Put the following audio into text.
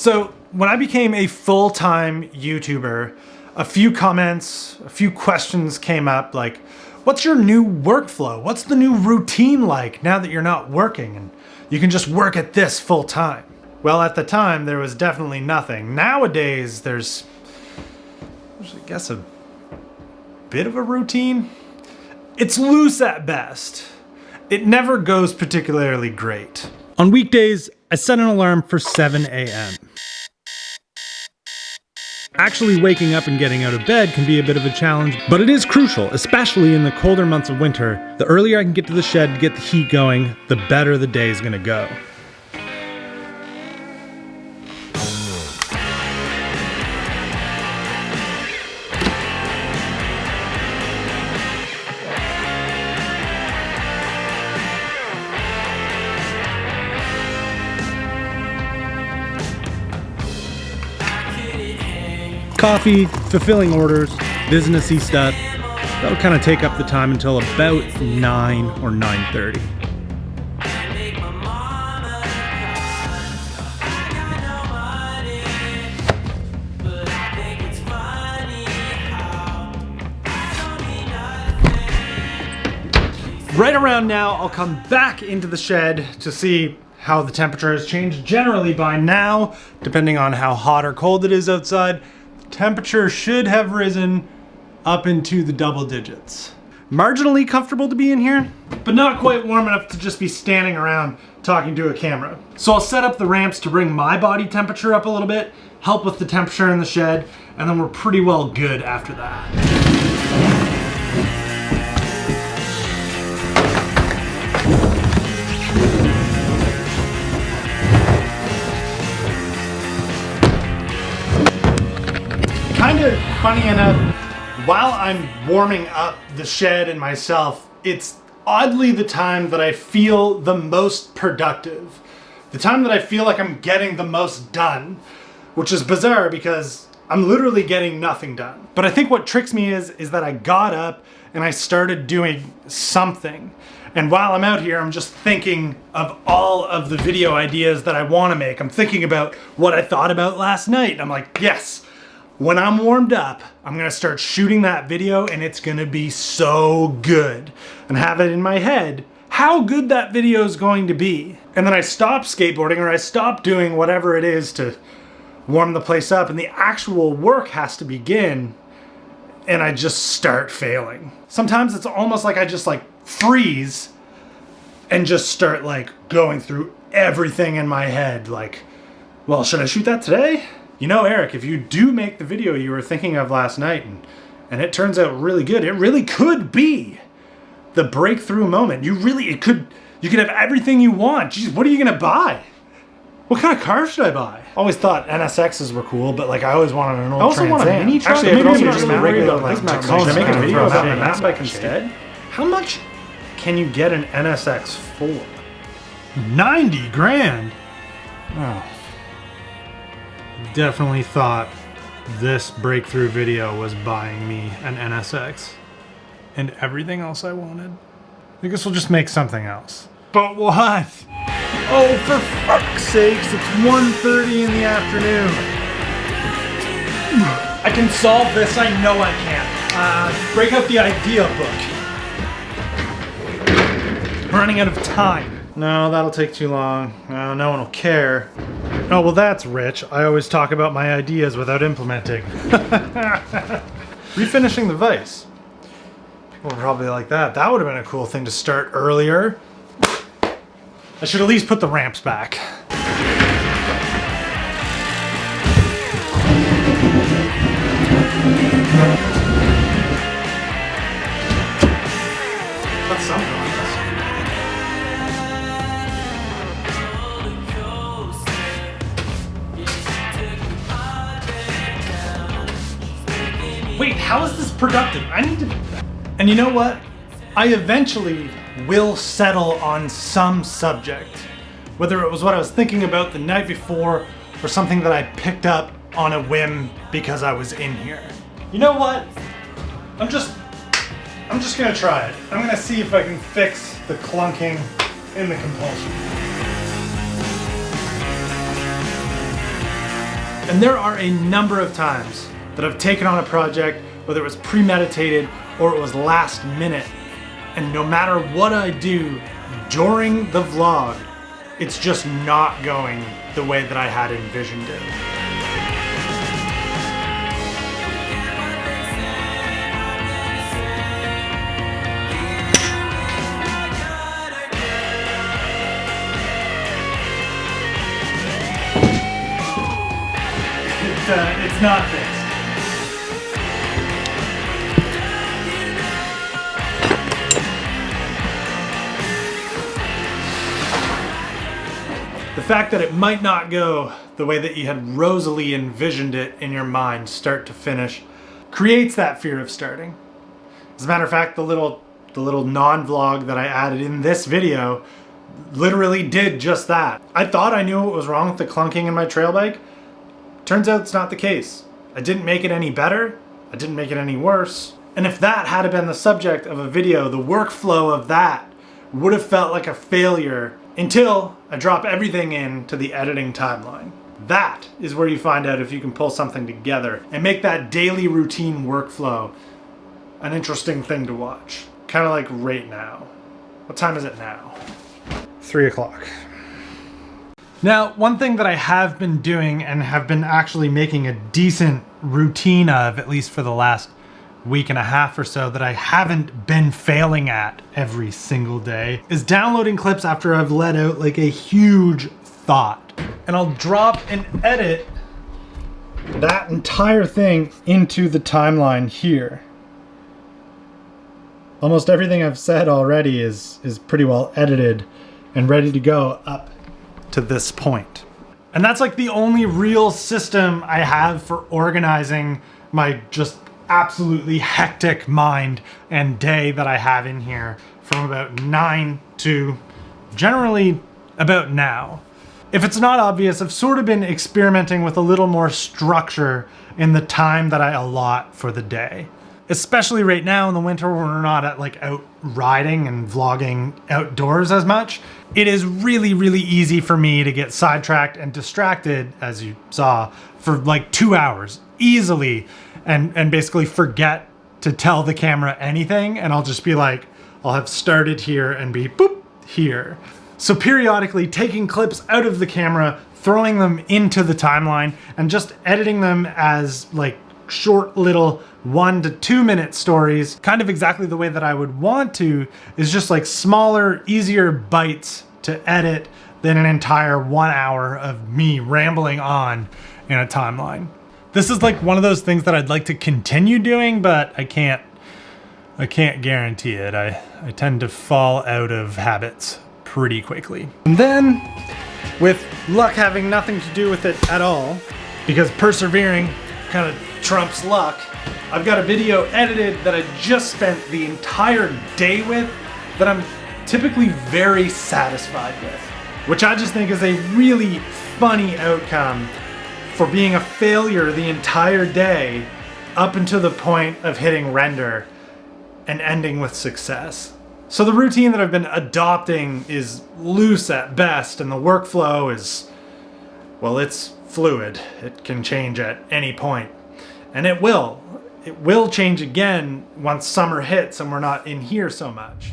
So when I became a full-time YouTuber, a few comments, a few questions came up like, what's your new workflow? What's the new routine like now that you're not working and you can just work at this full time? Well, at the time, there was definitely nothing. Nowadays, there's I guess a bit of a routine. It's loose at best. It never goes particularly great. On weekdays, I set an alarm for 7 a.m. Actually waking up and getting out of bed can be a bit of a challenge, but it is crucial, especially in the colder months of winter. The earlier I can get to the shed to get the heat going, the better the day is gonna go. Coffee, fulfilling orders, businessy stuff. That'll kind of take up the time until about 9 or 9:30. Right around now, I'll come back into the shed to see how the temperature has changed. Generally by now, depending on how hot or cold it is outside, temperature should have risen up into the double digits. Marginally comfortable to be in here, but not quite warm enough to just be standing around talking to a camera. So I'll set up the ramps to bring my body temperature up a little bit, help with the temperature in the shed, and then we're pretty well good after that. Kind of funny enough, while I'm warming up the shed and myself, it's oddly the time that I feel the most productive. The time that I feel like I'm getting the most done, which is bizarre because I'm literally getting nothing done. But I think what tricks me is that I got up and I started doing something. And while I'm out here, I'm just thinking of all of the video ideas that I want to make. I'm thinking about what I thought about last night. And I'm like, yes. When I'm warmed up, I'm gonna start shooting that video and it's gonna be so good. And have it in my head, how good that video is going to be. And then I stop skateboarding or I stop doing whatever it is to warm the place up and the actual work has to begin and I just start failing. Sometimes it's almost like I just like freeze and just start like going through everything in my head. Like, well, should I shoot that today? You know, Eric, if you do make the video you were thinking of last night and it turns out really good, it really could be the breakthrough moment. You could have everything you want. Jeez, what are you gonna buy? What kind of car should I buy? Always thought NSXs were cool, but like I always wanted an old Trans Am. I also want a mini truck. Actually, maybe I'm just regular like Tacoma. Should I make a video about my mountain bike instead? How much can you get an NSX for? 90 grand. Oh. Definitely thought this breakthrough video was buying me an NSX and everything else I wanted. I guess we'll just make something else. But what? Oh, for fuck's sakes, it's 1:30 in the afternoon. I can solve this, I know I can. Break out the idea book. Running out of time. No, that'll take too long. No one will care. Oh, well that's rich. I always talk about my ideas without implementing. Refinishing the vise. People are probably like that. That would have been a cool thing to start earlier. I should at least put the ramps back. That's some progress. Wait, how is this productive? I need to... And you know what? I eventually will settle on some subject. Whether it was what I was thinking about the night before or something that I picked up on a whim because I was in here. You know what? I'm just gonna try it. I'm gonna see if I can fix the clunking in the compulsion. And there are a number of times that I've taken on a project, whether it was premeditated or it was last minute, and no matter what I do during the vlog, it's just not going the way that I had envisioned it. It's not fixed. The fact that it might not go the way that you had rosily envisioned it in your mind, start to finish, creates that fear of starting. As a matter of fact, the little non-vlog that I added in this video literally did just that. I thought I knew what was wrong with the clunking in my trail bike. Turns out it's not the case. I didn't make it any better. I didn't make it any worse. And if that had been the subject of a video, the workflow of that would have felt like a failure until I drop everything into the editing timeline. That is where you find out if you can pull something together and make that daily routine workflow an interesting thing to watch. Kind of like right now. What time is it now? 3 o'clock. Now, one thing that I have been doing and have been actually making a decent routine of, at least for the last week and a half or so, that I haven't been failing at every single day, is downloading clips after I've let out like a huge thought. And I'll drop and edit that entire thing into the timeline here. Almost everything I've said already is pretty well edited and ready to go up to this point. And that's like the only real system I have for organizing my just absolutely hectic mind and day that I have in here from about 9 to generally about now. If it's not obvious, I've sort of been experimenting with a little more structure in the time that I allot for the day. Especially right now in the winter when we're not out riding and vlogging outdoors as much. It is really, really easy for me to get sidetracked and distracted, as you saw, for like 2 hours easily and basically forget to tell the camera anything, and I'll just be like, I'll have started here and be boop here. So periodically taking clips out of the camera, throwing them into the timeline, and just editing them as like short little 1 to 2 minute stories, kind of exactly the way that I would want to, is just like smaller, easier bites to edit than an entire 1 hour of me rambling on in a timeline. This is like one of those things that I'd like to continue doing, but I can't guarantee it. I tend to fall out of habits pretty quickly. And then, with luck having nothing to do with it at all, because persevering kind of trumps luck, I've got a video edited that I just spent the entire day with that I'm typically very satisfied with, which I just think is a really funny outcome for being a failure the entire day up until the point of hitting render and ending with success. So the routine that I've been adopting is loose at best, and the workflow is, well, it's fluid. It can change at any point. And it will. It will change again once summer hits and we're not in here so much.